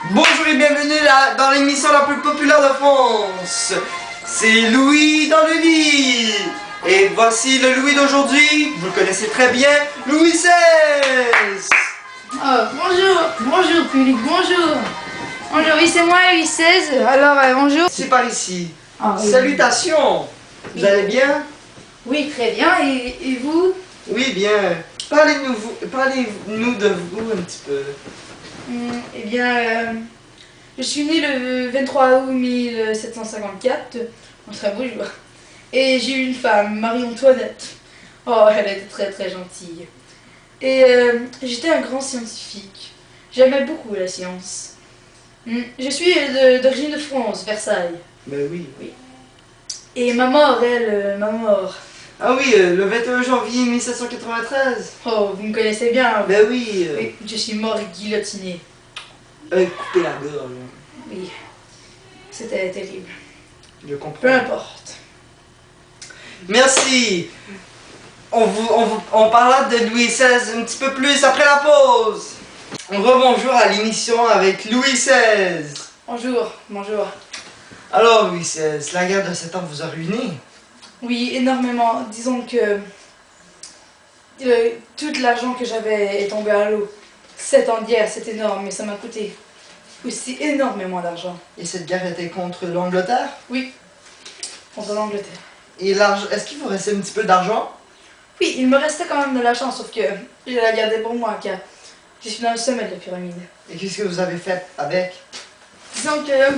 Bonjour et bienvenue là, dans l'émission la plus populaire de France. C'est Louis dans le lit. Et voici le Louis d'aujourd'hui. Vous le connaissez très bien, Louis XVI. Oh, bonjour public, bonjour. Bonjour, oui c'est moi Louis XVI, alors bonjour. C'est par ici. Ah, oui. Salutations. Vous allez bien? Oui, très bien, et vous? Oui, bien. Parlez-nous de vous un petit peu. Eh bien, je suis né le 23 août 1754, un très beau jour. Et j'ai eu une femme, Marie-Antoinette. Oh, elle était très très gentille. Et j'étais un grand scientifique. J'aimais beaucoup la science. Je suis d'origine de France, Versailles. Ben oui. Oui. Et ma mort, ma mort. Ah oui, le 21 janvier 1793. Oh, vous me connaissez bien. Ben oui. Oui, je suis mort guillotiné. Couper la gorge. Oui, c'était terrible. Je comprends. Peu importe. Merci. On parlera de Louis XVI un petit peu plus après la pause. Rebonjour à l'émission avec Louis XVI. Bonjour, bonjour. Alors Louis XVI, la guerre de 7 ans vous a ruiné? Oui, énormément. Disons que tout l'argent que j'avais est tombé à l'eau. 7 ans de guerre, c'est énorme, mais ça m'a coûté aussi énormément d'argent. Et cette guerre était contre l'Angleterre? Oui, contre l'Angleterre. Et l'argent, est-ce qu'il vous restait un petit peu d'argent? Oui, il me restait quand même de l'argent, sauf que je la gardais pour moi, car je suis dans le sommet de la pyramide. Et qu'est-ce que vous avez fait avec? Disons que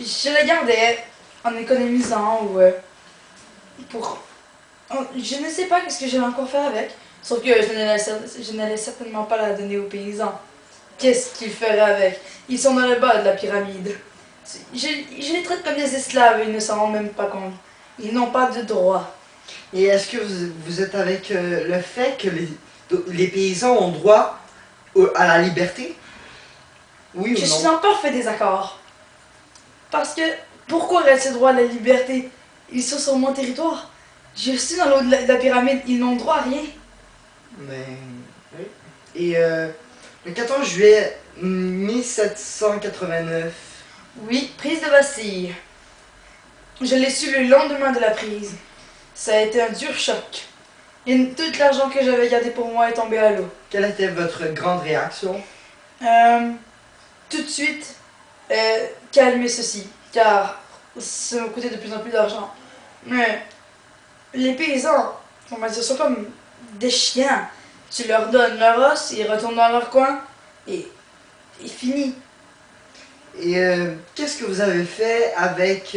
je la gardais en économisant ou je ne sais pas ce que j'allais encore faire avec, sauf que je n'allais certainement pas la donner aux paysans. Qu'est-ce qu'ils feraient avec? Ils sont dans le bas de la pyramide. Je les traite comme des esclaves et ils ne s'en rendent même pas compte. Ils n'ont pas de droit. Et est-ce que vous êtes avec le fait que les paysans ont droit à la liberté? Oui ou Je non? suis en parfait désaccord. Parce que, pourquoi aurait ce droit à la liberté? Ils sont sur mon territoire. Je suis dans l'eau de la pyramide, ils n'ont droit à rien. Mais... oui. Et le 14 juillet 1789... Oui, prise de Bastille. Je l'ai su le lendemain de la prise. Ça a été un dur choc. Et tout l'argent que j'avais gardé pour moi est tombé à l'eau. Quelle était votre grande réaction? Tout de suite, calmer ceci, car ça me coûtait de plus en plus d'argent. Mais les paysans, on va dire, sont comme des chiens. Tu leur donnes leur os, ils retournent dans leur coin, et fini. Et qu'est-ce que vous avez fait avec...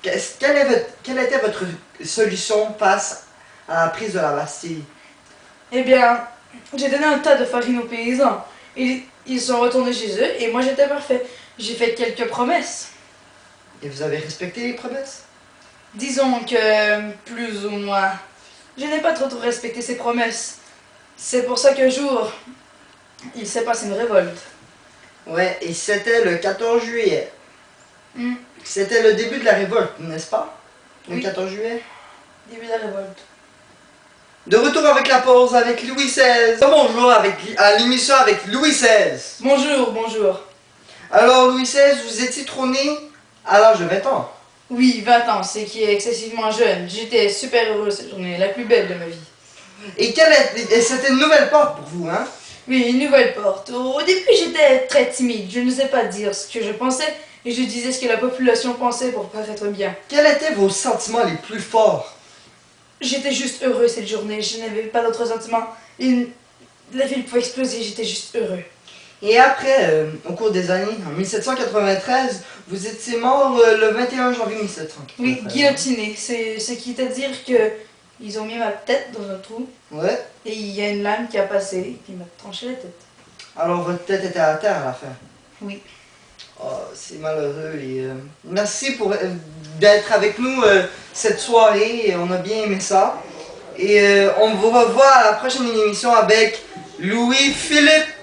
quelle était votre solution face à la prise de la Bastille? Eh bien, j'ai donné un tas de farine aux paysans. Ils sont retournés chez eux, et moi j'étais parfait. J'ai fait quelques promesses. Et vous avez respecté les promesses? Disons que, plus ou moins, je n'ai pas trop respecté ces promesses. C'est pour ça qu'un jour, il s'est passé une révolte. Ouais, et c'était le 14 juillet. Hmm. C'était le début de la révolte, n'est-ce pas? Le Oui. 14 juillet. Début de la révolte. De retour avec la pause avec Louis XVI. Bonjour à l'émission avec Louis XVI. Bonjour, bonjour. Alors Louis XVI, vous étiez trôné à l'âge de 20 ans. Oui, 20 ans, c'est qui est excessivement jeune. J'étais super heureuse cette journée, la plus belle de ma vie. Et c'était une nouvelle porte pour vous, hein? Oui, une nouvelle porte. Au début, j'étais très timide. Je ne sais pas dire ce que je pensais et je disais ce que la population pensait pour paraître bien. Quels étaient vos sentiments les plus forts? J'étais juste heureux cette journée. Je n'avais pas d'autres sentiments. La ville pouvait exploser, j'étais juste heureux. Et après, au cours des années, en 1793, vous étiez mort le 21 janvier 1793. Oui, guillotiné. C'est ce qui veut dire que ils ont mis ma tête dans un trou. Ouais. Et il y a une lame qui a passé et qui m'a tranché la tête. Alors votre tête était à terre à la fin. Oui. Oh, c'est malheureux. Et, merci d'être avec nous cette soirée. On a bien aimé ça. Et on vous revoit à la prochaine émission avec Louis-Philippe.